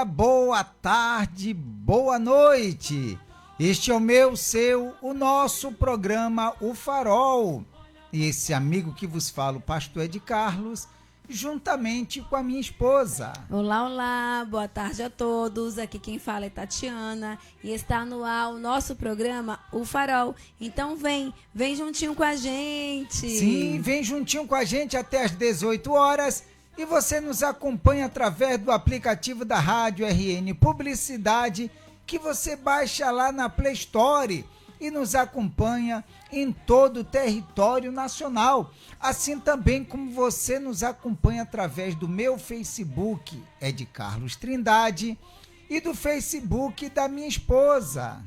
dia, boa tarde, boa noite. Este é o meu, seu, o nosso programa O Farol. E esse amigo que vos fala, o pastor Ed Carlos, juntamente com a minha esposa. Olá, olá, boa tarde a todos. Aqui quem fala é Tatiana e está no ar o nosso programa O Farol. Então vem juntinho com a gente. Sim, vem juntinho com a gente até às 18 horas. E você nos acompanha através do aplicativo da Rádio RN Publicidade, que você baixa lá na Play Store e nos acompanha em todo o território nacional. Assim também como você nos acompanha através do meu Facebook, Ed Carlos Trindade, e do Facebook da minha esposa,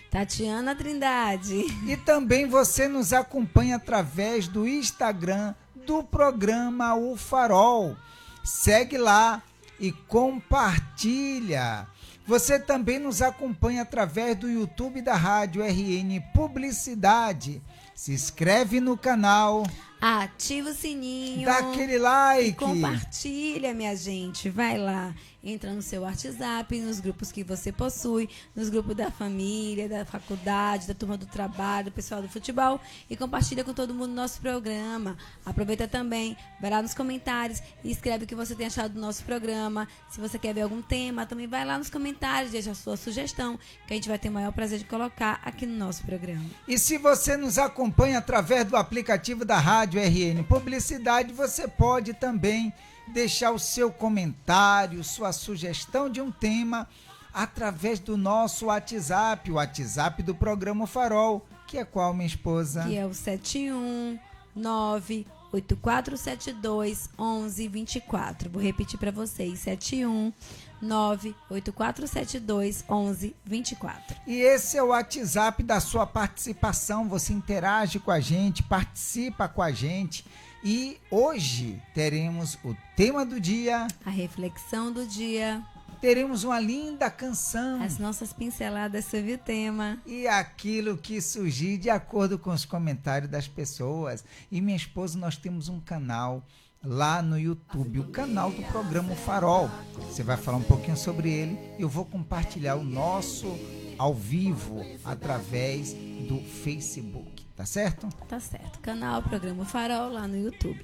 Tatiana Trindade. E também você nos acompanha através do Instagram do programa O Farol. Segue lá e compartilha. Você também nos acompanha através do YouTube da Rádio RN Publicidade. Se inscreve no canal. Ativa o sininho. Dá aquele like. E compartilha, minha gente. Vai lá. Entra no seu WhatsApp, nos grupos que você possui, nos grupos da família, da faculdade, da turma do trabalho, do pessoal do futebol e compartilha com todo mundo o nosso programa. Aproveita também, vai lá nos comentários e escreve o que você tem achado do nosso programa. Se você quer ver algum tema, também vai lá nos comentários, deixa a sua sugestão, que a gente vai ter o maior prazer de colocar aqui no nosso programa. E se você nos acompanha através do aplicativo da Rádio RN Publicidade, você pode também deixar o seu comentário, sua sugestão de um tema através do nosso WhatsApp, o WhatsApp do programa Farol, que é qual, minha esposa? Que é o 71984721124. Vou repetir para vocês, 71984721124. E esse é o WhatsApp da sua participação, você interage com a gente, participa com a gente. E hoje teremos o tema do dia, a reflexão do dia, teremos uma linda canção, as nossas pinceladas sobre o tema e aquilo que surgir de acordo com os comentários das pessoas. E minha esposa, nós temos um canal lá no YouTube, o canal do programa Farol. Você vai falar um pouquinho sobre ele. Eu vou compartilhar o nosso ao vivo através do Facebook. Tá certo? Tá certo. Canal Programa Farol lá no YouTube.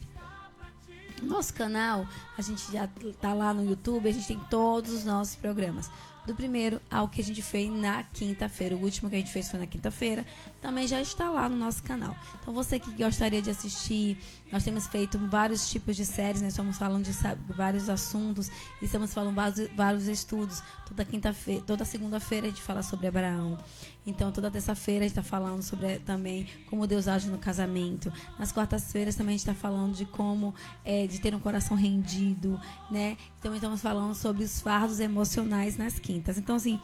Nosso canal, a gente já tá lá no YouTube, a gente tem todos os nossos programas. Do primeiro ao que a gente fez na quinta-feira. O último que a gente fez foi na quinta-feira. Também já está lá no nosso canal. Então, você que gostaria de assistir, nós temos feito vários tipos de séries, nós estamos falando de vários assuntos, e estamos falando vários estudos. Toda segunda-feira a gente fala sobre Abraão. Então, toda terça-feira a gente está falando sobre também como Deus age no casamento. Nas quartas-feiras também a gente está falando de como de ter um coração rendido, né? Então, estamos falando sobre os fardos emocionais nas quintas. Então, assim,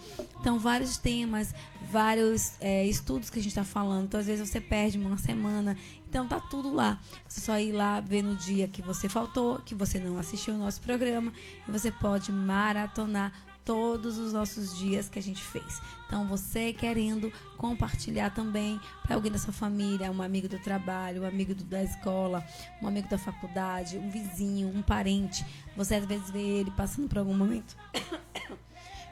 vários temas, vários estudos que a gente está falando. Então, às vezes você perde uma semana. Então, tá tudo lá. Você só ir lá ver no dia que você faltou, que você não assistiu o nosso programa, e você pode maratonar todos os nossos dias que a gente fez. Então, você querendo compartilhar também para alguém da sua família, um amigo do trabalho, um amigo da escola, um amigo da faculdade, um vizinho, um parente. Você às vezes vê ele passando por algum momento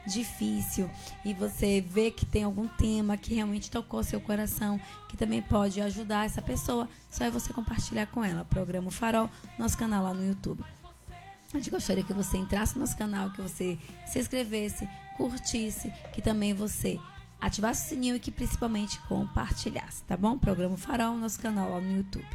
difícil e você vê que tem algum tema que realmente tocou seu coração, que também pode ajudar essa pessoa. Só é você compartilhar com ela. Programa Farol, nosso canal lá no YouTube. A gente gostaria que você entrasse no nosso canal, que você se inscrevesse, curtisse, que também você ativasse o sininho e que principalmente compartilhasse, tá bom? Programa Farol, nosso canal lá no YouTube.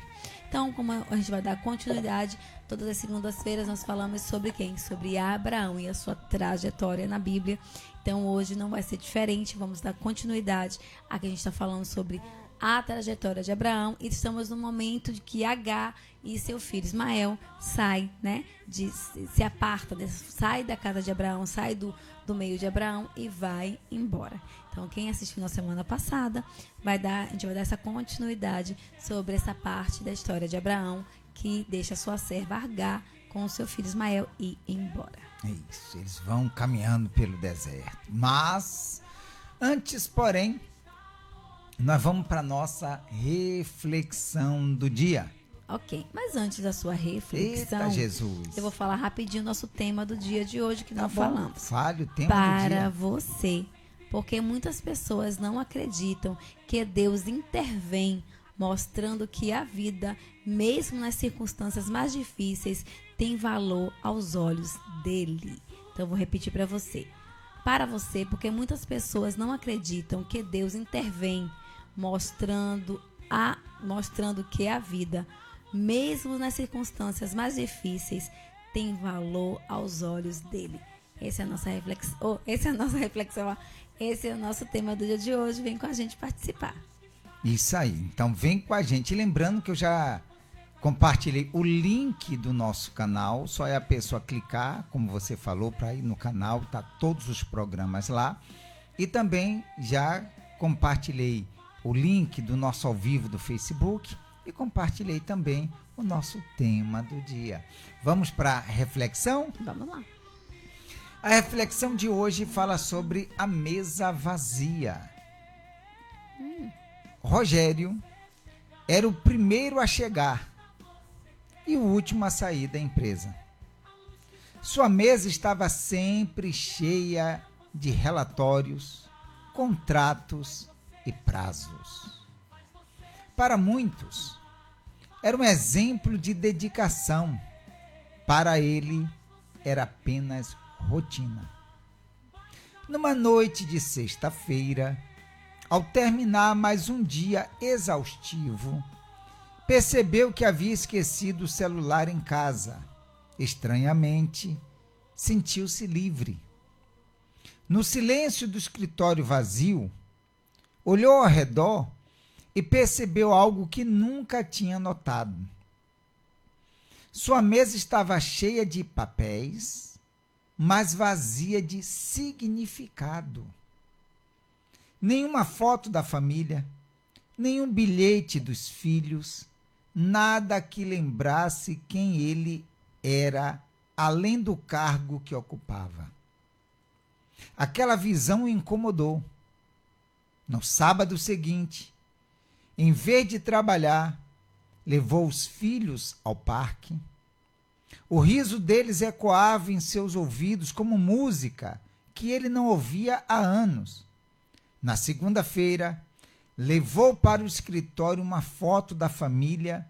Então, como a gente vai dar continuidade, todas as segundas-feiras nós falamos sobre quem? Sobre Abraão e a sua trajetória na Bíblia. Então, hoje não vai ser diferente, vamos dar continuidade a que a gente está falando sobre a trajetória de Abraão, e estamos no momento de que Agar e seu filho Ismael sai, né, se aparta, sai da casa de Abraão, sai do meio de Abraão e vai embora. Então, quem assistiu na semana passada, a gente vai dar essa continuidade sobre essa parte da história de Abraão, que deixa sua serva Agar com o seu filho Ismael e ir embora. É isso, eles vão caminhando pelo deserto. Mas, antes, porém, nós vamos para a nossa reflexão do dia. Ok, mas antes da sua reflexão, Eita, Jesus. eu vou falar rapidinho o nosso tema do dia de hoje que nós falamos. Fale o tema do Para dia. você, porque muitas pessoas não acreditam que Deus intervém, mostrando que a vida, mesmo nas circunstâncias mais difíceis, tem valor aos olhos dele. Então, eu vou repetir para você. Para você, porque muitas pessoas não acreditam que Deus intervém, mostrando que a vida, mesmo nas circunstâncias mais difíceis, tem valor aos olhos dele. Essa é a nossa reflexão. Esse é o nosso tema do dia de hoje. Vem com a gente participar. Isso aí. Então vem com a gente. Lembrando que eu já compartilhei o link do nosso canal. Só é a pessoa clicar, como você falou, para ir no canal. Tá todos os programas lá. E também já compartilhei o link do nosso ao vivo do Facebook. E compartilhei também o nosso tema do dia. Vamos para a reflexão? Vamos lá. A reflexão de hoje fala sobre a mesa vazia. Rogério era o primeiro a chegar e o último a sair da empresa. Sua mesa estava sempre cheia de relatórios, contratos e prazos. Para muitos, era um exemplo de dedicação. Para ele, era apenas rotina. Numa noite de sexta-feira, ao terminar mais um dia exaustivo, percebeu que havia esquecido o celular em casa. Estranhamente, sentiu-se livre. No silêncio do escritório vazio, olhou ao redor e percebeu algo que nunca tinha notado. Sua mesa estava cheia de papéis, mas vazia de significado. Nenhuma foto da família, nenhum bilhete dos filhos, nada que lembrasse quem ele era, além do cargo que ocupava. Aquela visão o incomodou. No sábado seguinte, em vez de trabalhar, levou os filhos ao parque. O riso deles ecoava em seus ouvidos como música que ele não ouvia há anos. Na segunda-feira, levou para o escritório uma foto da família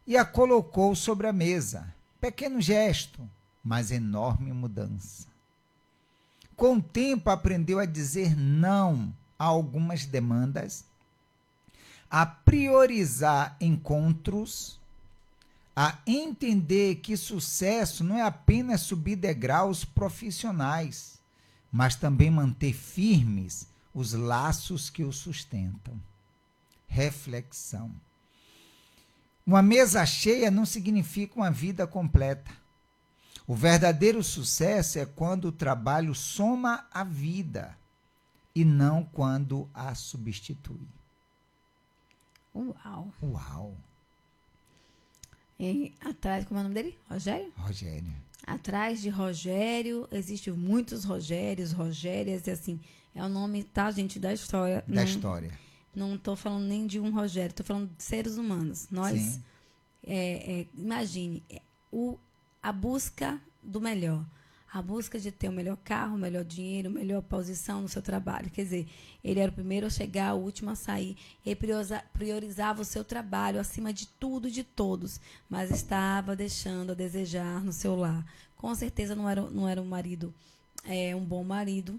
e a colocou sobre a mesa. Pequeno gesto, mas enorme mudança. Com o tempo, aprendeu a dizer não a algumas demandas, a priorizar encontros, a entender que sucesso não é apenas subir degraus profissionais, mas também manter firmes os laços que o sustentam. Reflexão. Uma mesa cheia não significa uma vida completa. O verdadeiro sucesso é quando o trabalho soma a vida e não quando a substitui. Uau. Uau. E atrás, como é o nome dele? Rogério? Rogério. Atrás de Rogério, existem muitos Rogérios, Rogérias, e assim, é o nome, tá, gente, da história. Da história. Não estou falando nem de um Rogério, estou falando de seres humanos. Nós, imagine, a busca do melhor. A busca de ter o melhor carro, o melhor dinheiro, a melhor posição no seu trabalho. Quer dizer, ele era o primeiro a chegar, o último a sair. Ele priorizava o seu trabalho acima de tudo e de todos, mas estava deixando a desejar no seu lar. Com certeza não era um marido, um bom marido.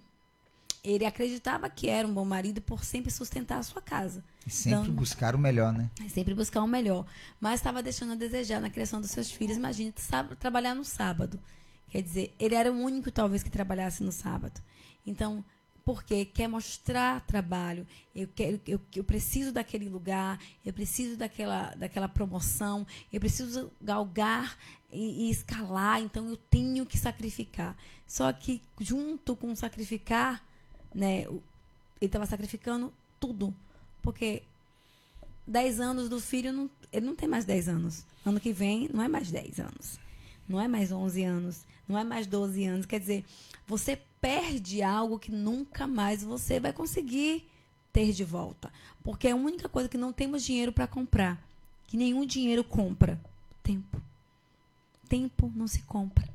Ele acreditava que era um bom marido por sempre sustentar a sua casa. E sempre buscar o melhor, né? Sempre buscar o melhor. Mas estava deixando a desejar na criação dos seus filhos. Imagine, trabalhar no sábado. Quer dizer, ele era o único, talvez, que trabalhasse no sábado. Então, por quê? Quer mostrar trabalho. Eu preciso daquele lugar, eu preciso daquela promoção, eu preciso galgar e escalar, então eu tenho que sacrificar. Só que, junto com sacrificar, né, ele estava sacrificando tudo. Porque 10 anos do filho, ele não tem mais 10 anos. Ano que vem, não é mais 10 anos. Não é mais 11 anos. Não é mais 12 anos. Quer dizer, você perde algo que nunca mais você vai conseguir ter de volta. Porque é a única coisa que não temos dinheiro para comprar, que nenhum dinheiro compra: tempo. Tempo não se compra.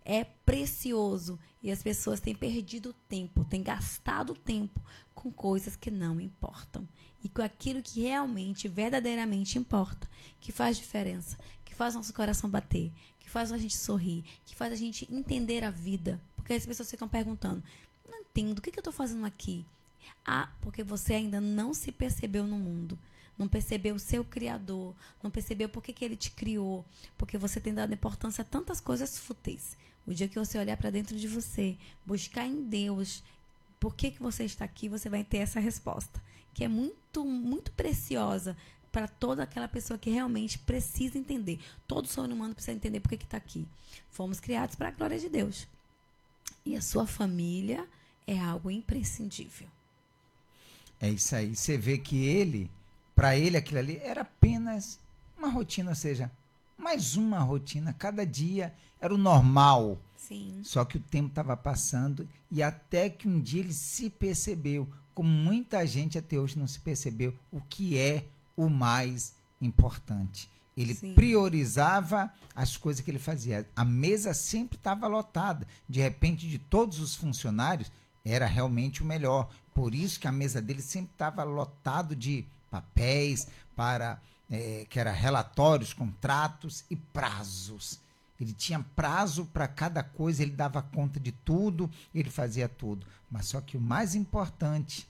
É precioso. E as pessoas têm perdido tempo, têm gastado tempo com coisas que não importam. E com aquilo que realmente, verdadeiramente importa, que faz diferença, que faz nosso coração bater, que faz a gente sorrir, que faz a gente entender a vida. Porque as pessoas ficam perguntando: não entendo, o que eu estou fazendo aqui? Porque você ainda não se percebeu no mundo. Não percebeu o seu Criador, não percebeu por que ele te criou, porque você tem dado importância a tantas coisas fúteis. O dia que você olhar para dentro de você, buscar em Deus por que você está aqui, você vai ter essa resposta, que é muito, muito preciosa para toda aquela pessoa que realmente precisa entender. Todo ser humano precisa entender por que está aqui. Fomos criados para a glória de Deus. E a sua família é algo imprescindível. É isso aí. Você vê que para ele, aquilo ali era apenas uma rotina, ou seja, mais uma rotina. Cada dia era o normal. Sim. Só que o tempo estava passando e até que um dia ele se percebeu, como muita gente até hoje não se percebeu, o que é o mais importante. Ele Sim. priorizava as coisas que ele fazia. A mesa sempre estava lotada. De repente, de todos os funcionários, era realmente o melhor. Por isso que a mesa dele sempre estava lotado de papéis, que era relatórios, contratos e prazos. Ele tinha prazo para cada coisa, ele dava conta de tudo, ele fazia tudo. Mas só que o mais importante,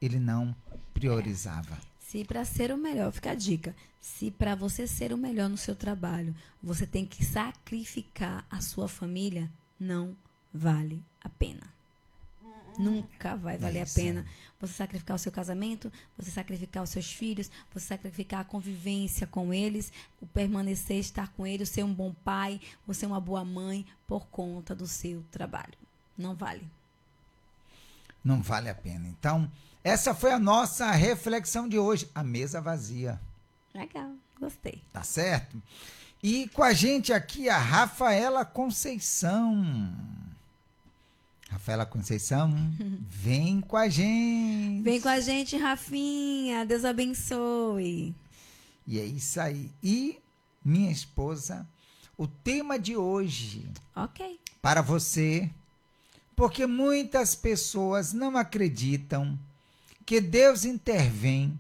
ele não priorizava. Se para ser o melhor, fica a dica, se para você ser o melhor no seu trabalho, você tem que sacrificar a sua família, não vale a pena. Nunca vai valer a pena você sacrificar o seu casamento, você sacrificar os seus filhos, você sacrificar a convivência com eles, o permanecer, estar com eles, ser um bom pai, você uma boa mãe, por conta do seu trabalho. Não vale. Não vale a pena. Então, essa foi a nossa reflexão de hoje. A mesa vazia. Legal, gostei. Tá certo? E com a gente aqui a Rafaela Conceição. Rafaela Conceição, vem com a gente. Vem com a gente, Rafinha. Deus abençoe. E é isso aí. E, minha esposa, o tema de hoje. Ok. Para você, porque muitas pessoas não acreditam que Deus intervém,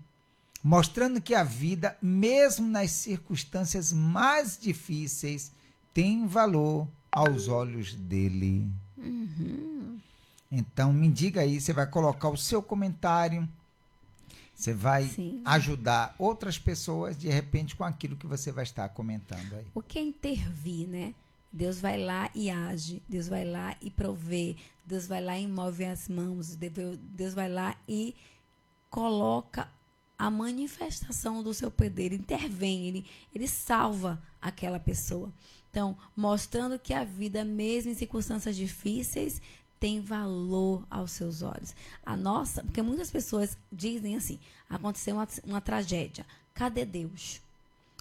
mostrando que a vida, mesmo nas circunstâncias mais difíceis, tem valor aos olhos dele. Então, me diga aí, você vai colocar o seu comentário, você vai ajudar outras pessoas, de repente, com aquilo que você vai estar comentando aí. O que é intervir, né? Deus vai lá e age, Deus vai lá e provê, Deus vai lá e move as mãos, Deus vai lá e coloca a manifestação do seu poder, intervém, ele salva aquela pessoa. Então, mostrando que a vida, mesmo em circunstâncias difíceis, tem valor aos seus olhos. Porque muitas pessoas dizem assim: aconteceu uma tragédia, cadê Deus?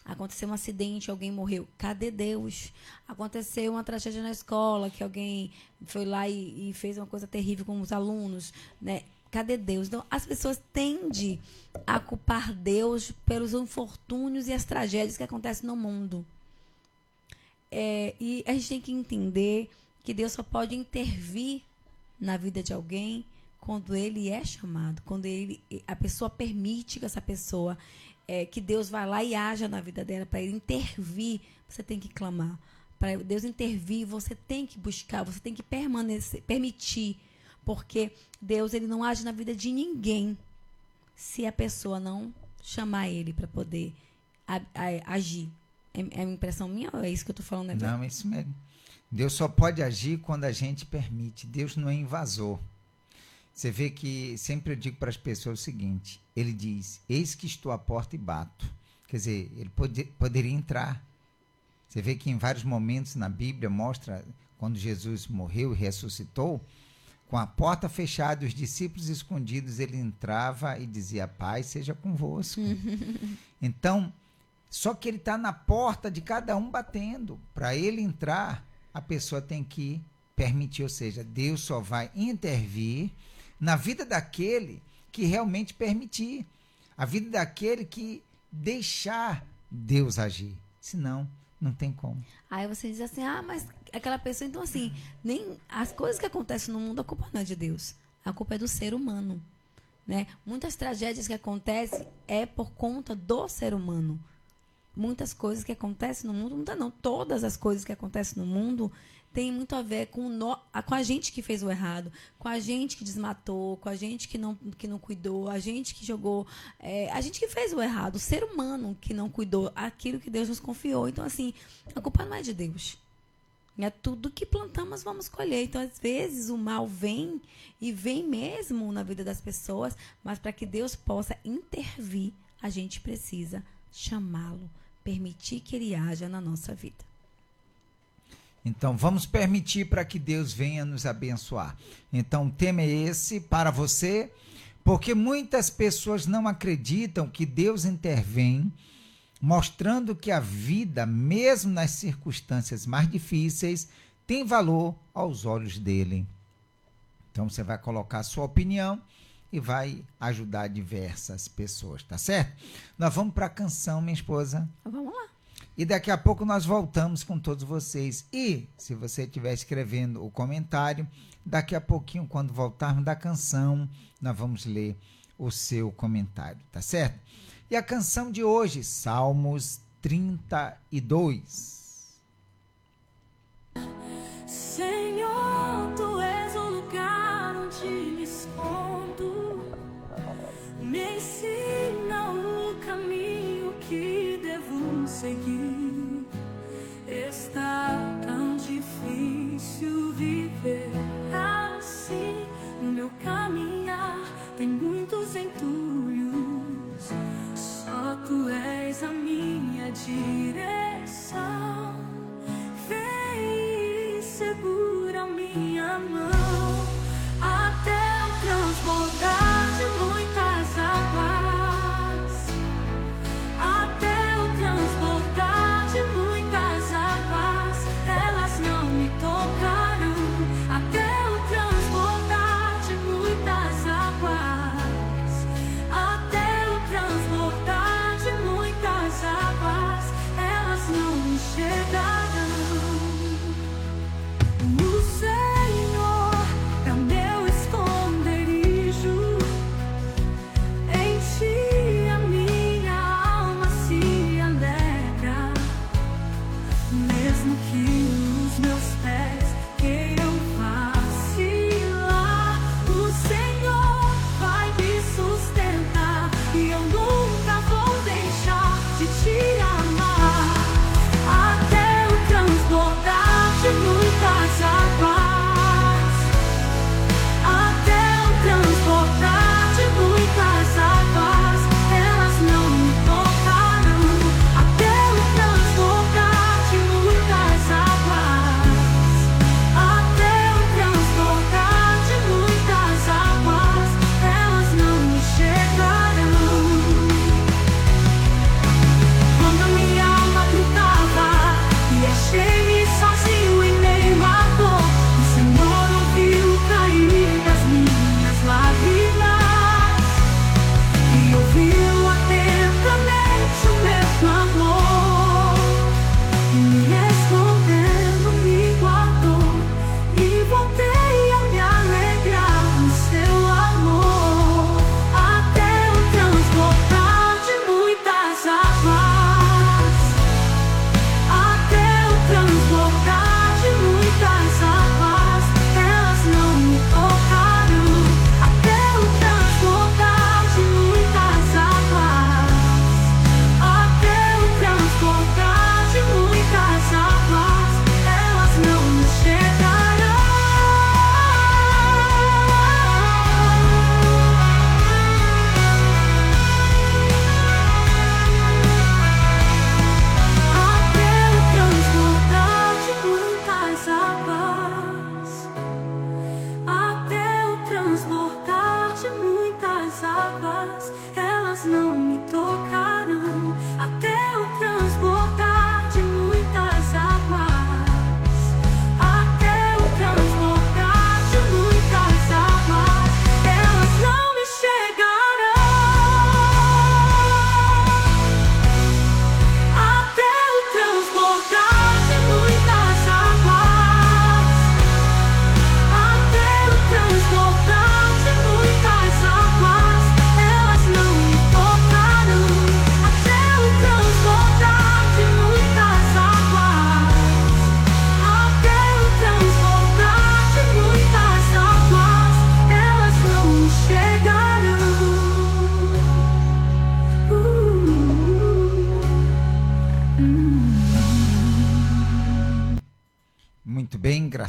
Aconteceu um acidente, alguém morreu, cadê Deus? Aconteceu uma tragédia na escola, que alguém foi lá e fez uma coisa terrível com os alunos, né? Cadê Deus? Então, as pessoas tendem a culpar Deus pelos infortúnios e as tragédias que acontecem no mundo. E a gente tem que entender que Deus só pode intervir na vida de alguém quando ele é chamado, quando a pessoa permite que essa pessoa, que Deus vai lá e haja na vida dela. Para ele intervir, você tem que clamar. Para Deus intervir, você tem que buscar, você tem que permitir, porque Deus, ele não age na vida de ninguém se a pessoa não chamar ele para poder agir. É uma impressão minha ou é isso que eu estou falando? Né? Não, é isso mesmo. Deus só pode agir quando a gente permite. Deus não é invasor. Você vê que sempre eu digo para as pessoas o seguinte: ele diz, eis que estou à porta e bato. Quer dizer, ele poderia entrar. Você vê que em vários momentos na Bíblia mostra, quando Jesus morreu e ressuscitou, com a porta fechada, os discípulos escondidos, ele entrava e dizia: paz seja convosco. Então, só que ele está na porta de cada um batendo. Para ele entrar, a pessoa tem que permitir, ou seja, Deus só vai intervir na vida daquele que realmente permitir. A vida daquele que deixar Deus agir. Senão, não tem como. Aí você diz assim, mas aquela pessoa, então assim, nem as coisas que acontecem no mundo, a culpa não é de Deus. A culpa é do ser humano. Né? Muitas tragédias que acontecem é por conta do ser humano. Muitas coisas que acontecem no mundo, não, todas as coisas que acontecem no mundo têm muito a ver com a gente que fez o errado, com a gente que desmatou, com a gente que não cuidou, a gente que jogou, a gente que fez o errado, o ser humano que não cuidou aquilo que Deus nos confiou. Então, assim, a culpa não é de Deus. É tudo que plantamos, vamos colher. Então, às vezes, o mal vem, e vem mesmo na vida das pessoas, mas para que Deus possa intervir, a gente precisa chamá-lo, permitir que ele haja na nossa vida. Então, vamos permitir para que Deus venha nos abençoar. Então, o tema é esse para você, porque muitas pessoas não acreditam que Deus intervém, mostrando que a vida, mesmo nas circunstâncias mais difíceis, tem valor aos olhos dele. Então, você vai colocar a sua opinião e vai ajudar diversas pessoas, tá certo? Nós vamos para a canção, minha esposa. Vamos lá. E daqui a pouco nós voltamos com todos vocês. E, se você estiver escrevendo o comentário, daqui a pouquinho, quando voltarmos da canção, nós vamos ler o seu comentário, tá certo? E a canção de hoje, Salmos 32. Senhor, Tu és o lugar onde me escondo. Me ensina o caminho que devo seguir. Está tão difícil viver assim. No meu caminhar tem muitos entulhos. Só Tu és a minha direção. Vem e segura minha mão até eu transbordar de muitas águas. Até eu transbordar de muitas águas, elas não me tocarão. Até eu transbordar de muitas águas. Até eu transbordar de muitas águas, elas não me chegarão. O Senhor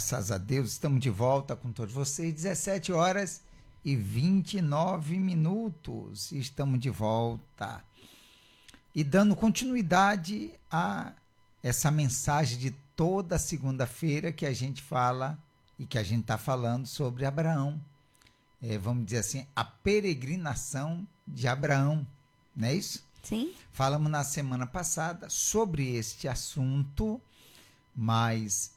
Graças a Deus, estamos de volta com todos vocês, 17 horas e 29 minutos. Estamos de volta. E dando continuidade a essa mensagem de toda segunda-feira que a gente fala e que a gente está falando sobre Abraão. Vamos dizer assim, a peregrinação de Abraão, não é isso? Sim. Falamos na semana passada sobre este assunto, mas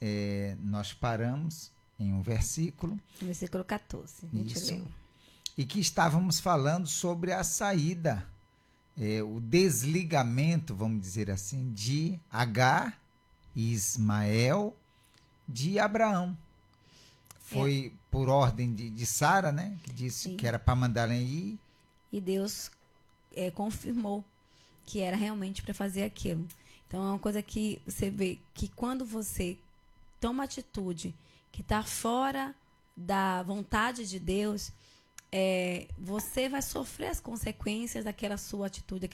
nós paramos em um versículo. No versículo 14. Isso. E que estávamos falando sobre a saída, o desligamento, vamos dizer assim, de Agar e Ismael de Abraão. Foi por ordem de Sara, né? Que disse que era para mandar ir. E Deus confirmou que era realmente para fazer aquilo. Então, é uma coisa que você vê que quando você toma atitude que está fora da vontade de Deus, você vai sofrer as consequências daquela sua atitude.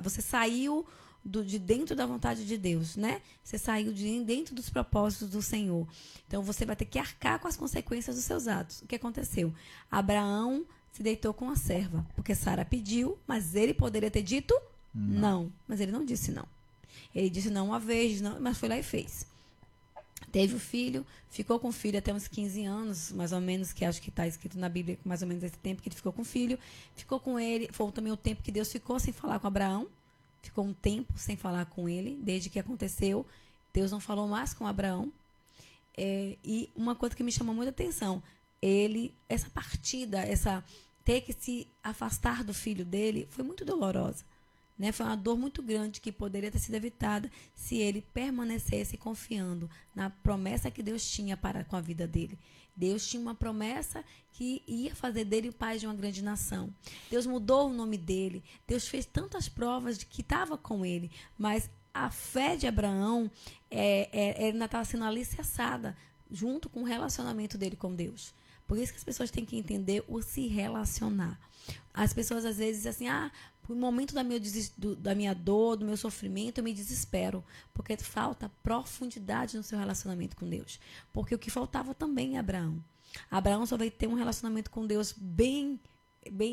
Você saiu de dentro da vontade de Deus, né? Você saiu de dentro dos propósitos do Senhor. Então, você vai ter que arcar com as consequências dos seus atos. O que aconteceu? Abraão se deitou com a serva, porque Sara pediu, mas ele poderia ter dito não. Mas ele não disse não. Ele disse não uma vez, não, mas foi lá e fez. Teve o filho, ficou com o filho até uns 15 anos, mais ou menos, que acho que está escrito na Bíblia, mais ou menos esse tempo que ele ficou com o filho. Ficou com ele, foi também o tempo que Deus ficou sem falar com Abraão. Ficou um tempo sem falar com ele, desde que aconteceu. Deus não falou mais com Abraão. E uma coisa que me chamou muita atenção, essa partida, ter que se afastar do filho dele, foi muito dolorosa. Né? Foi uma dor muito grande que poderia ter sido evitada se ele permanecesse confiando na promessa que Deus tinha com a vida dele. Deus tinha uma promessa que ia fazer dele o pai de uma grande nação. Deus mudou o nome dele. Deus fez tantas provas de que estava com ele. Mas a fé de Abraão ainda estava sendo alicerçada junto com o relacionamento dele com Deus. Por isso que as pessoas têm que entender o se relacionar. As pessoas às vezes dizem assim, no momento da minha dor, do meu sofrimento, eu me desespero. Porque falta profundidade no seu relacionamento com Deus. Porque o que faltava também é Abraão. Abraão só vai ter um relacionamento com Deus bem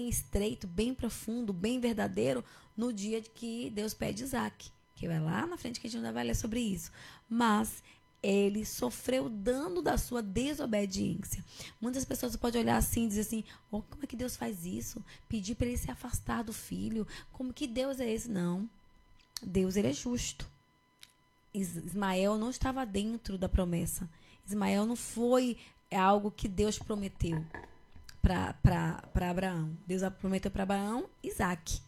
estreito, bem profundo, bem verdadeiro, no dia de que Deus pede Isaac. Que vai lá na frente que a gente ainda vai ler sobre isso. Mas ele sofreu o dano da sua desobediência. Muitas pessoas podem olhar assim e dizer assim, como é que Deus faz isso? Pedir para ele se afastar do filho. Como que Deus é esse? Não. Deus, ele é justo. Ismael não estava dentro da promessa. Ismael não foi algo que Deus prometeu para Abraão. Deus prometeu para Abraão Isaac.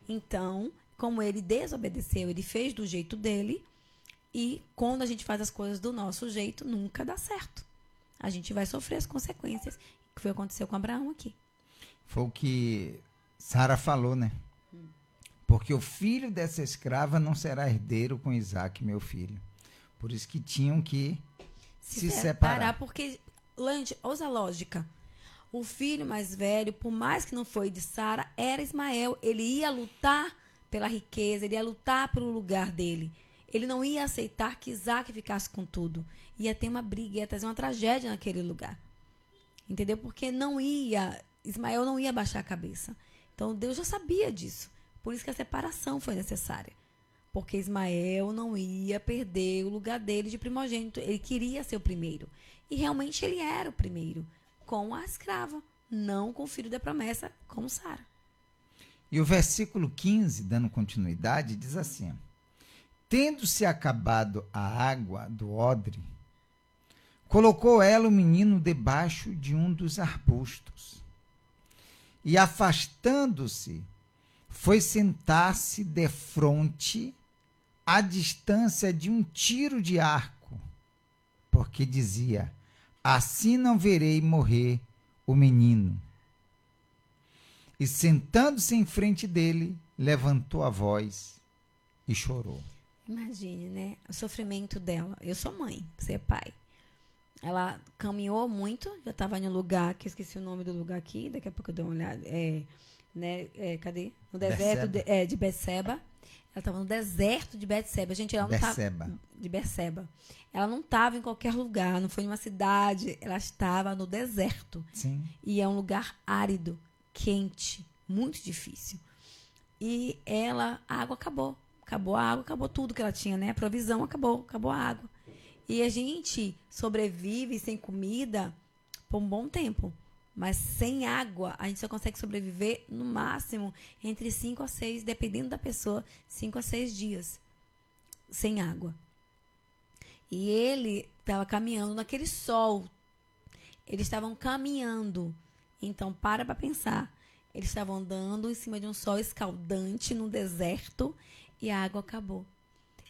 Então, como ele desobedeceu, ele fez do jeito dele. E quando a gente faz as coisas do nosso jeito, nunca dá certo. A gente vai sofrer as consequências, que foi o que aconteceu com Abraão aqui. Foi o que Sara falou, né? Porque o filho dessa escrava não será herdeiro com Isaac, meu filho. Por isso que tinham que se separar. Porque, Lante, ouça a lógica. O filho mais velho, por mais que não foi de Sara, era Ismael. Ele ia lutar pela riqueza, ele ia lutar pelo lugar dele. Ele não ia aceitar que Isaac ficasse com tudo. Ia ter uma briga, ia trazer uma tragédia naquele lugar. Entendeu? Porque Ismael não ia baixar a cabeça. Então, Deus já sabia disso. Por isso que a separação foi necessária. Porque Ismael não ia perder o lugar dele de primogênito. Ele queria ser o primeiro. E realmente ele era o primeiro. Com a escrava. Não com o filho da promessa, como Sara. E o versículo 15, dando continuidade, diz assim: tendo-se acabado a água do odre, colocou ela o menino debaixo de um dos arbustos. E afastando-se, foi sentar-se defronte, à distância de um tiro de arco, porque dizia: assim não verei morrer o menino. E sentando-se em frente dele, levantou a voz e chorou. Imagine, né? O sofrimento dela. Eu sou mãe, você é pai. Ela caminhou muito, já estava em um lugar, que eu esqueci o nome do lugar aqui, daqui a pouco eu dou uma olhada. né? Cadê? No deserto de Betseba. Ela estava no deserto de Betseba. Gente, ela não estava... De Betseba. Ela não estava em qualquer lugar, não foi em uma cidade. Ela estava no deserto. Sim. E é um lugar árido, quente, muito difícil. E a água acabou. Acabou a água, acabou tudo que ela tinha, né? A provisão acabou a água. E a gente sobrevive sem comida por um bom tempo. Mas sem água, a gente só consegue sobreviver no máximo entre 5 a 6, dependendo da pessoa, 5 a 6 dias sem água. E ele estava caminhando naquele sol. Eles estavam caminhando. Então, para pensar. Eles estavam andando em cima de um sol escaldante no deserto e a água acabou.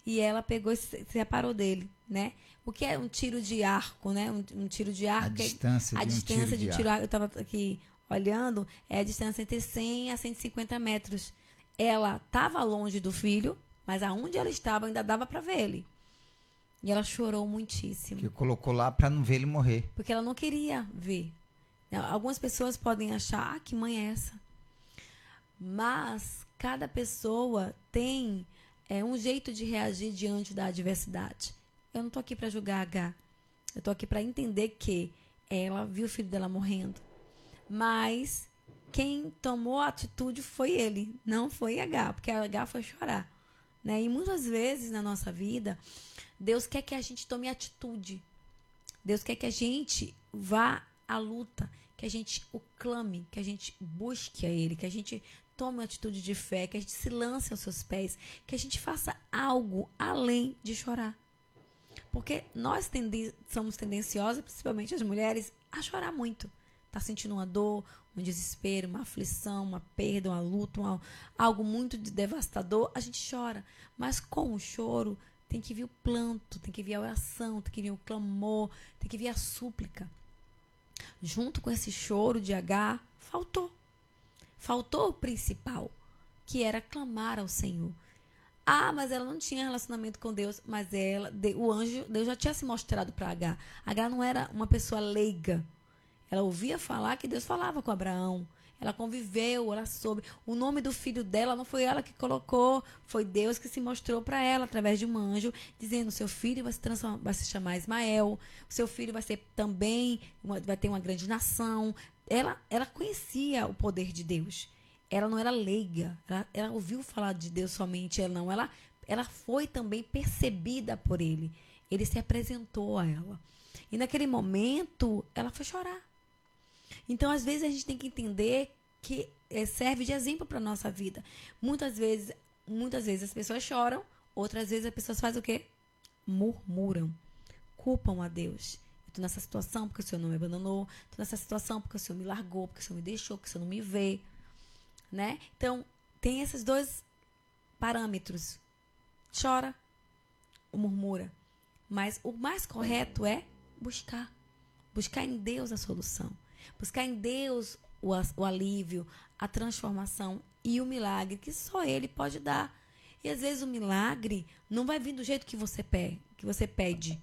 E ela pegou e se separou dele, né? O que é um tiro de arco, né? Um tiro de arco. A distância de um tiro de arco. Eu estava aqui olhando, é a distância entre 100 a 150 metros. Ela estava longe do filho, mas aonde ela estava ainda dava para ver ele. E ela chorou muitíssimo. Que colocou lá para não ver ele morrer. Porque ela não queria ver. Algumas pessoas podem achar, que mãe é essa? Mas cada pessoa tem um jeito de reagir diante da adversidade. Eu não estou aqui para julgar a H. Eu estou aqui para entender que ela viu o filho dela morrendo. Mas quem tomou a atitude foi ele, não foi a H, porque a H foi chorar. Né? E muitas vezes na nossa vida, Deus quer que a gente tome atitude. Deus quer que a gente vá à luta, que a gente o clame, que a gente busque a Ele, que a gente tome uma atitude de fé, que a gente se lance aos seus pés, que a gente faça algo além de chorar. Porque nós somos tendenciosas, principalmente as mulheres, a chorar muito. Tá sentindo uma dor, um desespero, uma aflição, uma perda, uma luta, algo muito devastador, a gente chora. Mas com o choro tem que vir o planto, tem que vir a oração, tem que vir o clamor, tem que vir a súplica. Junto com esse choro de H, faltou o principal, que era clamar ao Senhor. Ah, mas ela não tinha relacionamento com Deus, mas Deus já tinha se mostrado para H. H não era uma pessoa leiga. Ela ouvia falar que Deus falava com Abraão. Ela conviveu, ela soube. O nome do filho dela não foi ela que colocou, foi Deus que se mostrou para ela através de um anjo, dizendo: seu filho vai se chamar Ismael, o seu filho vai ser também, vai ter uma grande nação. Ela conhecia o poder de Deus. Ela não era leiga, ela ouviu falar de Deus somente, ela foi também percebida por ele. Ele se apresentou a ela. E naquele momento, ela foi chorar. Então, às vezes, a gente tem que entender que serve de exemplo para a nossa vida. Muitas vezes as pessoas choram, outras vezes as pessoas fazem o quê? Murmuram, culpam a Deus. Eu estou nessa situação porque o Senhor não me abandonou, estou nessa situação porque o Senhor me largou, porque o Senhor me deixou, porque o Senhor não me vê. Né? Então, tem esses dois parâmetros. Chora ou murmura. Mas o mais correto é buscar. Buscar em Deus a solução. Buscar em Deus o alívio, a transformação e o milagre que só Ele pode dar. E às vezes o milagre não vai vir do jeito que você pede,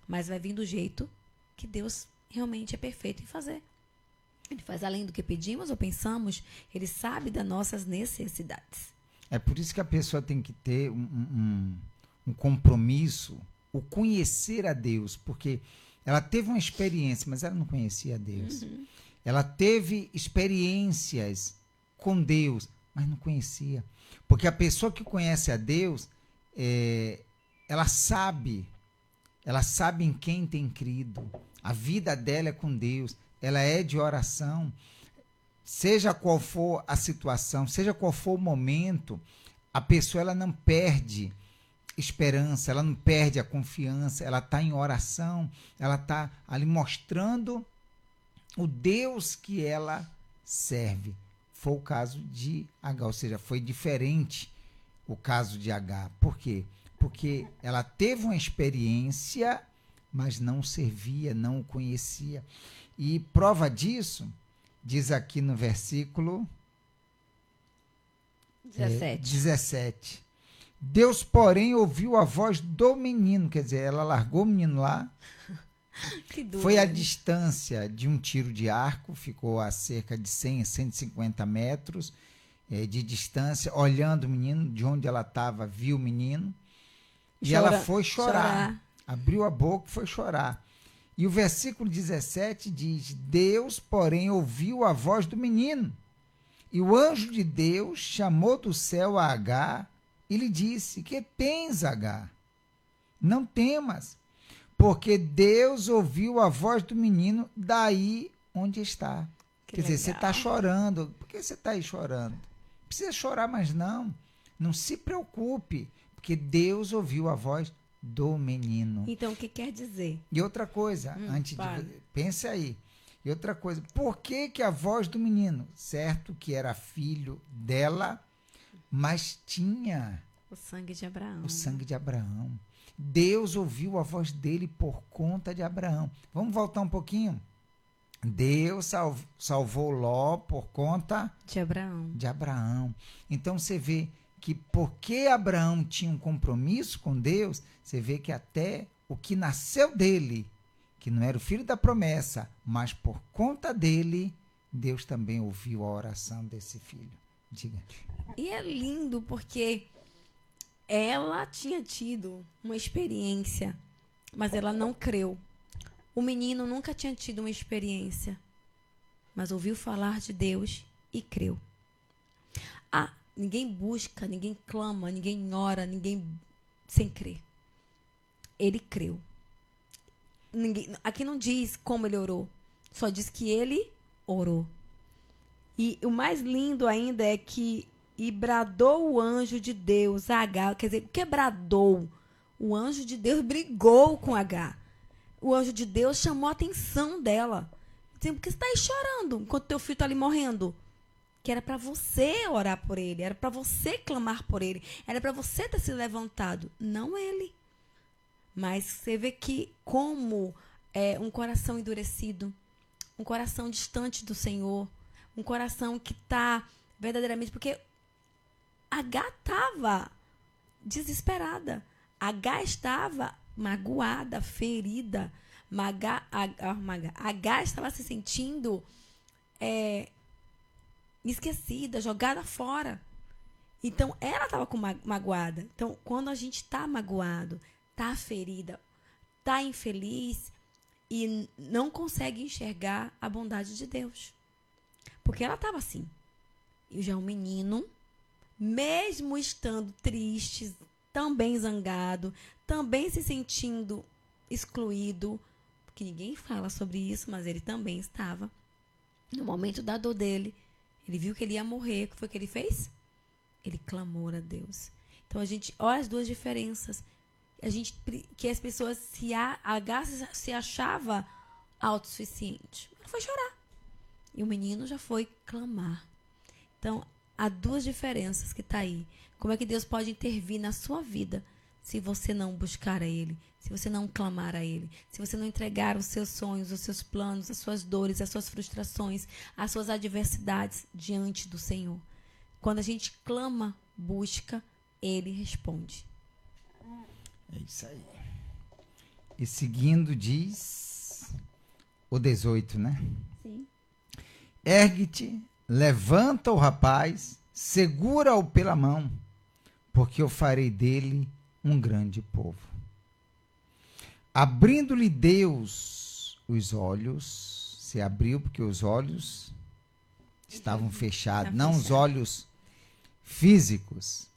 mas vai vir do jeito que Deus realmente é perfeito em fazer. Ele faz além do que pedimos ou pensamos. Ele sabe das nossas necessidades. É por isso que a pessoa tem que ter um compromisso, o conhecer a Deus, porque ela teve uma experiência, mas ela não conhecia a Deus. Uhum. Ela teve experiências com Deus, mas não conhecia. Porque a pessoa que conhece a Deus, ela sabe em quem tem crido. A vida dela é com Deus. Ela é de oração. Seja qual for a situação, seja qual for o momento, a pessoa ela não perde esperança, ela não perde a confiança, ela está em oração, ela está ali mostrando o Deus que ela serve. Foi o caso de H, ou seja, foi diferente o caso de H. Por quê? Porque ela teve uma experiência, mas não servia, não o conhecia. E prova disso, diz aqui no versículo 17. Deus, porém, ouviu a voz do menino, quer dizer, ela largou o menino lá Que duro. Foi a distância de um tiro de arco, ficou a cerca de 100 a 150 metros de distância, olhando o menino, de onde ela estava, viu o menino, e ela foi chorar. Abriu a boca e foi chorar. E o versículo 17 diz: Deus, porém, ouviu a voz do menino, e o anjo de Deus chamou do céu a Agar e lhe disse: Que tens, Agar? Não temas, porque Deus ouviu a voz do menino daí onde está. Quer dizer, você está chorando. Por que você está aí chorando? Não precisa chorar mais não. Não se preocupe, porque Deus ouviu a voz do menino. Então, o que quer dizer? E outra coisa, pense aí. E outra coisa, por que a voz do menino? Certo que era filho dela, mas tinha o sangue de Abraão. O sangue de Abraão. Deus ouviu a voz dele por conta de Abraão. Vamos voltar um pouquinho? Deus salvou Ló por conta de Abraão. Então você vê que porque Abraão tinha um compromisso com Deus, você vê que até o que nasceu dele, que não era o filho da promessa, mas por conta dele, Deus também ouviu a oração desse filho. Diga. E é lindo porque ela tinha tido uma experiência, mas ela não creu. O menino nunca tinha tido uma experiência, mas ouviu falar de Deus e creu. Ninguém busca, ninguém clama, ninguém ora, ninguém sem crer. Ele creu. Aqui não diz como ele orou, só diz que ele orou. E o mais lindo ainda é que e bradou o anjo de Deus a Agar. Quer dizer, o que bradou? O anjo de Deus brigou com Agar. O anjo de Deus chamou a atenção dela. Dizendo, por que você está aí chorando enquanto teu filho está ali morrendo? Que era para você orar por ele, era para você clamar por ele, era para você ter se levantado, não ele. Mas você vê que como um coração endurecido, um coração distante do Senhor, um coração que está verdadeiramente... Porque Agar estava desesperada, Agar estava magoada, ferida, Agar estava se sentindo esquecida, jogada fora. Então, ela estava magoada. Então, quando a gente está magoado, está ferida, está infeliz e não consegue enxergar a bondade de Deus. Porque ela estava assim. E já o menino, mesmo estando triste, também zangado, também se sentindo excluído, porque ninguém fala sobre isso, mas ele também estava. No momento da dor dele, ele viu que ele ia morrer. O que foi que ele fez? Ele clamou a Deus. Então, a gente olha as duas diferenças. Que as pessoas Agar se achava autossuficiente. Ela foi chorar. E o menino já foi clamar. Então, há duas diferenças que está aí. Como é que Deus pode intervir na sua vida se você não buscar a Ele, se você não clamar a Ele, se você não entregar os seus sonhos, os seus planos, as suas dores, as suas frustrações, as suas adversidades diante do Senhor. Quando a gente clama, busca, Ele responde. É isso aí. E seguindo diz o 18, né? Sim. Ergue-te, levanta o rapaz, segura-o pela mão, porque eu farei dele um grande povo. Abrindo-lhe Deus os olhos, se abriu porque os olhos estavam fechados, não os olhos físicos,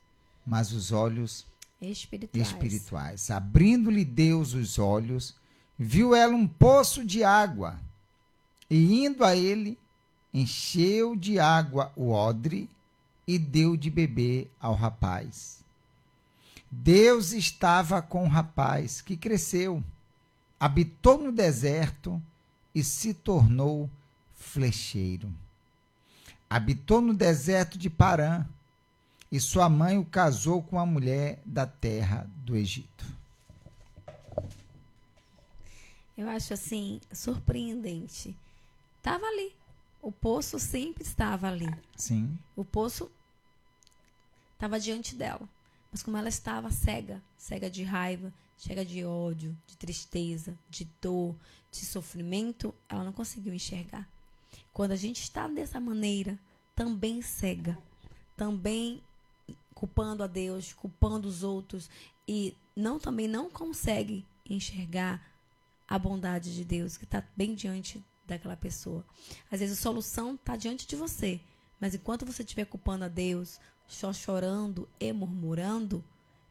mas os olhos espirituais. Abrindo-lhe Deus os olhos, viu ela um poço de água, e indo a ele, encheu de água o odre e deu de beber ao rapaz. Deus estava com o rapaz, que cresceu, habitou no deserto e se tornou flecheiro. Habitou no deserto de Parã, e sua mãe o casou com a mulher da terra do Egito. Eu acho assim, surpreendente. Estava ali. O poço sempre estava ali. Sim. O poço estava diante dela. Mas como ela estava cega de raiva, cheia de ódio, de tristeza, de dor, de sofrimento, ela não conseguiu enxergar. Quando a gente está dessa maneira, também cega, também culpando a Deus, culpando os outros, e também não consegue enxergar a bondade de Deus que está bem diante daquela pessoa. Às vezes a solução está diante de você, mas enquanto você estiver culpando a Deus, só chorando e murmurando,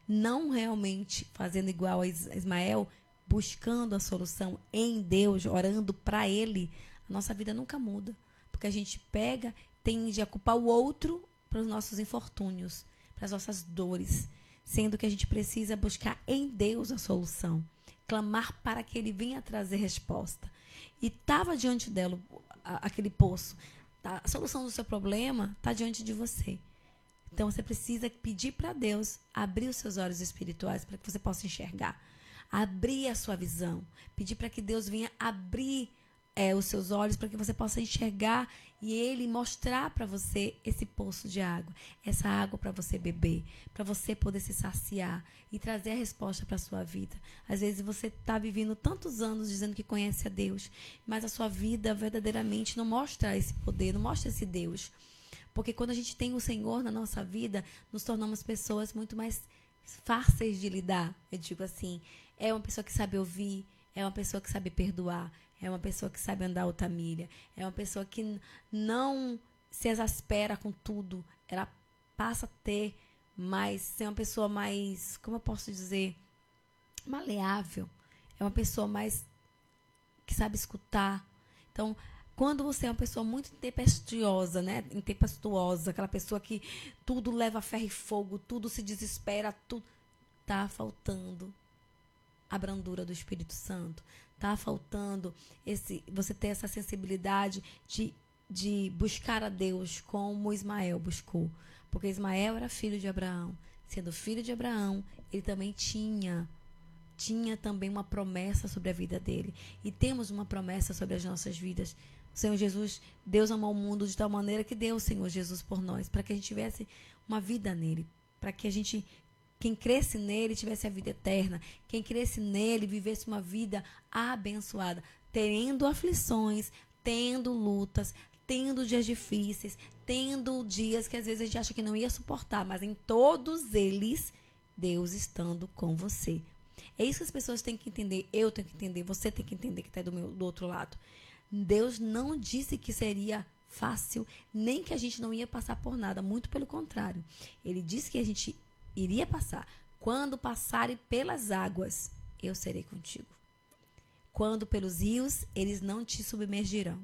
não realmente fazendo igual a Ismael, buscando a solução em Deus, orando para Ele, a nossa vida nunca muda. Porque a gente tende a culpar o outro para os nossos infortúnios, para as nossas dores, sendo que a gente precisa buscar em Deus a solução, clamar para que Ele venha trazer resposta. E estava diante dela aquele poço. A solução do seu problema está diante de você. Então você precisa pedir para Deus abrir os seus olhos espirituais para que você possa enxergar, abrir a sua visão, pedir para que Deus venha abrir os seus olhos para que você possa enxergar e Ele mostrar para você esse poço de água, essa água para você beber, para você poder se saciar e trazer a resposta para a sua vida. Às vezes você está vivendo tantos anos dizendo que conhece a Deus, mas a sua vida verdadeiramente não mostra esse poder, não mostra esse Deus. Porque quando a gente tem o Senhor na nossa vida, nos tornamos pessoas muito mais fáceis de lidar. Eu digo assim, é uma pessoa que sabe ouvir, é uma pessoa que sabe perdoar, é uma pessoa que sabe andar outra milha, é uma pessoa que não se exaspera com tudo, ela passa a ser uma pessoa mais, como eu posso dizer, maleável, é uma pessoa mais que sabe escutar. Então, quando você é uma pessoa muito tempestuosa, né? Intempestuosa, aquela pessoa que tudo leva a ferro e fogo, tudo se desespera, tudo tá faltando a brandura do Espírito Santo. Tá faltando você ter essa sensibilidade de buscar a Deus como Ismael buscou. Porque Ismael era filho de Abraão. Sendo filho de Abraão, ele também tinha também uma promessa sobre a vida dele. E temos uma promessa sobre as nossas vidas. O Senhor Jesus, Deus amou o mundo de tal maneira que deu o Senhor Jesus por nós, para que a gente tivesse uma vida nele, para que quem cresce nele tivesse a vida eterna, quem cresce nele vivesse uma vida abençoada, tendo aflições, tendo lutas, tendo dias difíceis, tendo dias que às vezes a gente acha que não ia suportar, mas em todos eles, Deus estando com você. É isso que as pessoas têm que entender, eu tenho que entender, você tem que entender que está do outro lado. Deus não disse que seria fácil, nem que a gente não ia passar por nada, muito pelo contrário. Ele disse que a gente iria passar. Quando passarem pelas águas, eu serei contigo. Quando pelos rios, eles não te submergirão.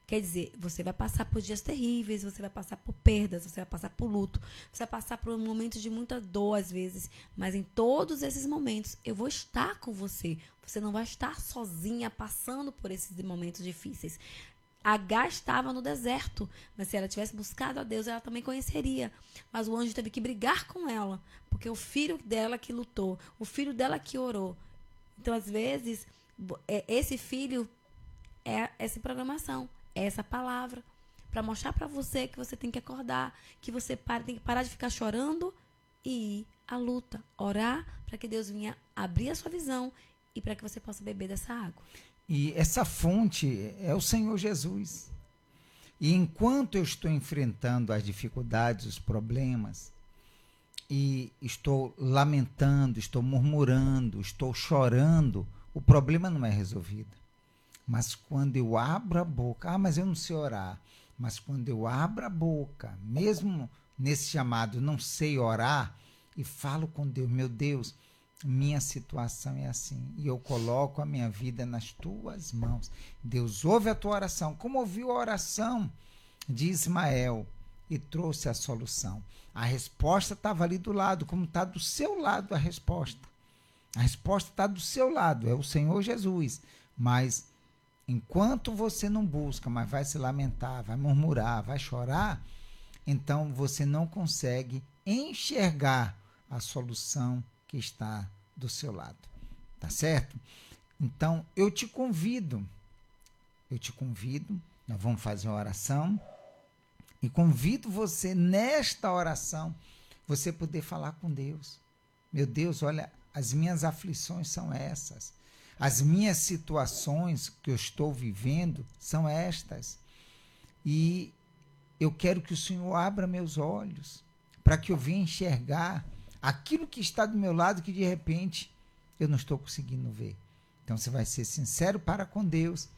Quer dizer, você vai passar por dias terríveis, você vai passar por perdas, você vai passar por luto, você vai passar por momentos de muita dor às vezes, mas em todos esses momentos eu vou estar com você. Você não vai estar sozinha passando por esses momentos difíceis. Agar estava no deserto, mas se ela tivesse buscado a Deus, ela também conheceria. Mas o anjo teve que brigar com ela, porque o filho dela que lutou, o filho dela que orou. Então, às vezes, esse filho é essa programação. Essa palavra, para mostrar para você que você tem que acordar, que você tem que parar de ficar chorando e ir à luta, orar para que Deus venha abrir a sua visão e para que você possa beber dessa água. E essa fonte é o Senhor Jesus. E enquanto eu estou enfrentando as dificuldades, os problemas, e estou lamentando, estou murmurando, estou chorando, o problema não é resolvido. Mas quando eu abro a boca, mas eu não sei orar, mas quando eu abro a boca, mesmo nesse chamado, não sei orar, e falo com Deus, meu Deus, minha situação é assim, e eu coloco a minha vida nas tuas mãos. Deus ouve a tua oração, como ouviu a oração de Ismael, e trouxe a solução. A resposta estava ali do lado, como está do seu lado a resposta. A resposta está do seu lado, é o Senhor Jesus, mas enquanto você não busca, mas vai se lamentar, vai murmurar, vai chorar, então você não consegue enxergar a solução que está do seu lado. Tá certo? Então, eu te convido, nós vamos fazer uma oração, e convido você, nesta oração, você poder falar com Deus. Meu Deus, olha as minhas aflições são essas. As minhas situações que eu estou vivendo são estas. E eu quero que o Senhor abra meus olhos para que eu venha enxergar aquilo que está do meu lado que de repente eu não estou conseguindo ver. Então você vai ser sincero para com Deus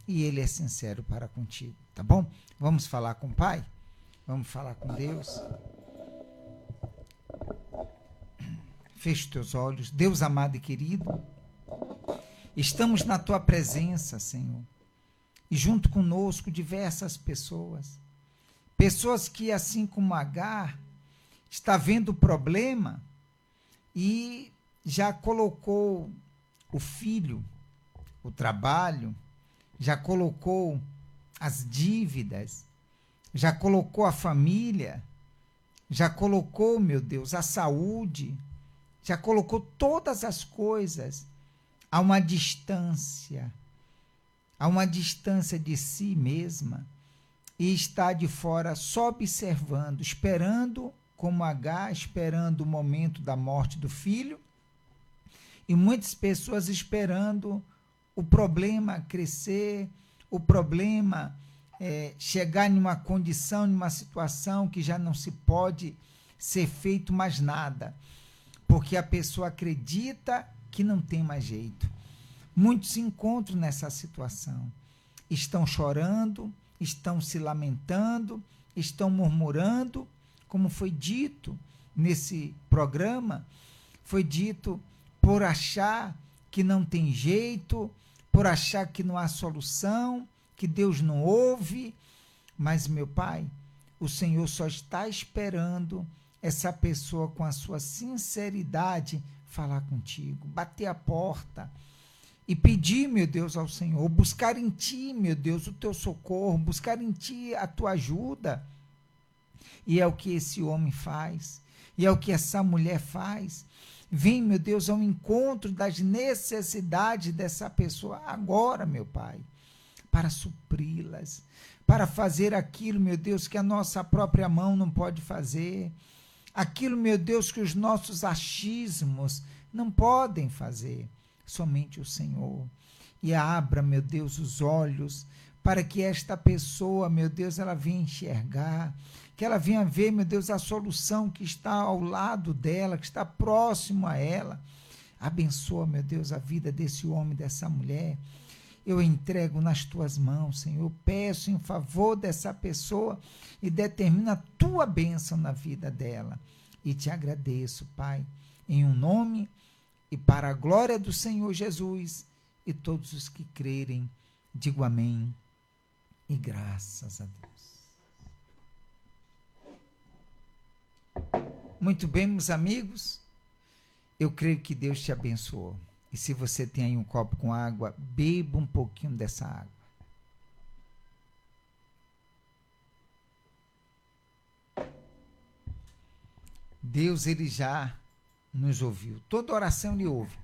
e Ele é sincero para contigo, tá bom? Vamos falar com o Pai? Vamos falar com Deus? Feche os teus olhos. Deus amado e querido, estamos na Tua presença, Senhor, e junto conosco diversas pessoas. Pessoas que, assim como Agar, está vendo o problema e já colocou o filho, o trabalho, já colocou as dívidas, já colocou a família, já colocou, meu Deus, a saúde, já colocou todas as coisas a uma distância de si mesma, e está de fora só observando, esperando, como Agar, esperando o momento da morte do filho, e muitas pessoas esperando o problema crescer, o problema chegar em uma condição, em uma situação que já não se pode ser feito mais nada, porque a pessoa acredita que não tem mais jeito. Muitos se encontram nessa situação, estão chorando, estão se lamentando, estão murmurando, como foi dito nesse programa, foi dito por achar que não tem jeito, por achar que não há solução, que Deus não ouve. Mas, meu Pai, o Senhor só está esperando essa pessoa com a sua sinceridade falar contigo, bater a porta e pedir, meu Deus, ao Senhor, buscar em Ti, meu Deus, o Teu socorro, buscar em Ti a Tua ajuda. E é o que esse homem faz, e é o que essa mulher faz. Vem, meu Deus, ao encontro das necessidades dessa pessoa agora, meu Pai, para supri-las, para fazer aquilo, meu Deus, que a nossa própria mão não pode fazer, aquilo, meu Deus, que os nossos achismos não podem fazer, somente o Senhor. E abra, meu Deus, os olhos para que esta pessoa, meu Deus, ela venha enxergar, que ela venha ver, meu Deus, a solução que está ao lado dela, que está próximo a ela. Abençoa, meu Deus, a vida desse homem, dessa mulher. Eu entrego nas Tuas mãos, Senhor. Eu peço em favor dessa pessoa e determina a Tua bênção na vida dela. E Te agradeço, Pai, em um nome e para a glória do Senhor Jesus. E todos os que crerem, digo amém e graças a Deus. Muito bem, meus amigos, eu creio que Deus te abençoou. E se você tem aí um copo com água, beba um pouquinho dessa água. Deus, Ele já nos ouviu. Toda oração Ele ouve.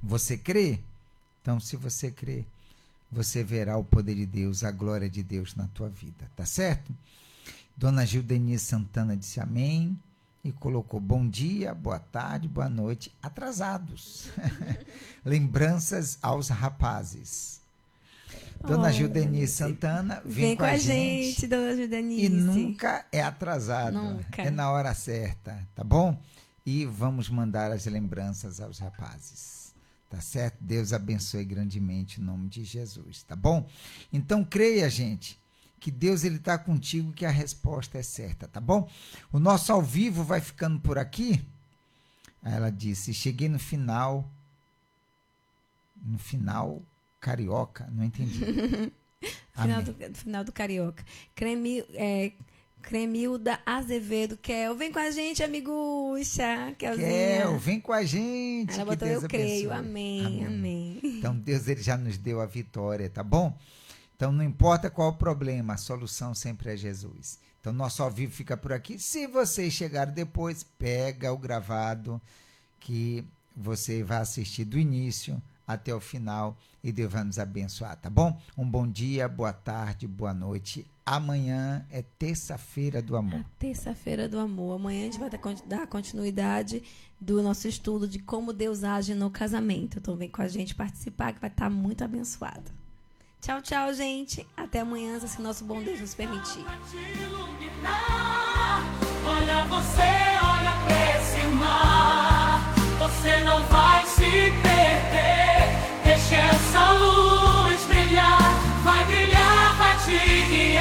Você crê? Então, se você crê, você verá o poder de Deus, a glória de Deus na tua vida. Tá certo? Dona Gildeni Santana disse amém. E colocou bom dia, boa tarde, boa noite, atrasados. Lembranças aos rapazes. Dona Gildeni Santana, vem com a gente, Dona Gildeni. E nunca é atrasado, nunca. É na hora certa, tá bom? E vamos mandar as lembranças aos rapazes, tá certo? Deus abençoe grandemente em nome de Jesus, tá bom? Então creia, gente, que Deus ele está contigo, que a resposta é certa, tá bom? O nosso ao vivo vai ficando por aqui. Aí ela disse, cheguei no final carioca, não entendi. final do carioca. Cremilda Azevedo, vem com a gente, amigucha. Kel, vem com a gente. Ela botou eu creio, amém. Então Deus ele já nos deu a vitória, tá bom? Então, não importa qual o problema, a solução sempre é Jesus. Então, nosso ao vivo fica por aqui. Se vocês chegaram depois, pega o gravado que você vai assistir do início até o final e Deus vai nos abençoar, tá bom? Um bom dia, boa tarde, boa noite. Amanhã é terça-feira do amor. Terça-feira do amor. Amanhã a gente vai dar continuidade do nosso estudo de como Deus age no casamento. Então vem com a gente participar que vai estar muito abençoado. Tchau, tchau, gente. Até amanhã, se nosso bom Deus nos permitir. Olha você, olha pra esse mar. Você não vai se perder. Deixa essa luz brilhar. Vai brilhar, vai te guiar.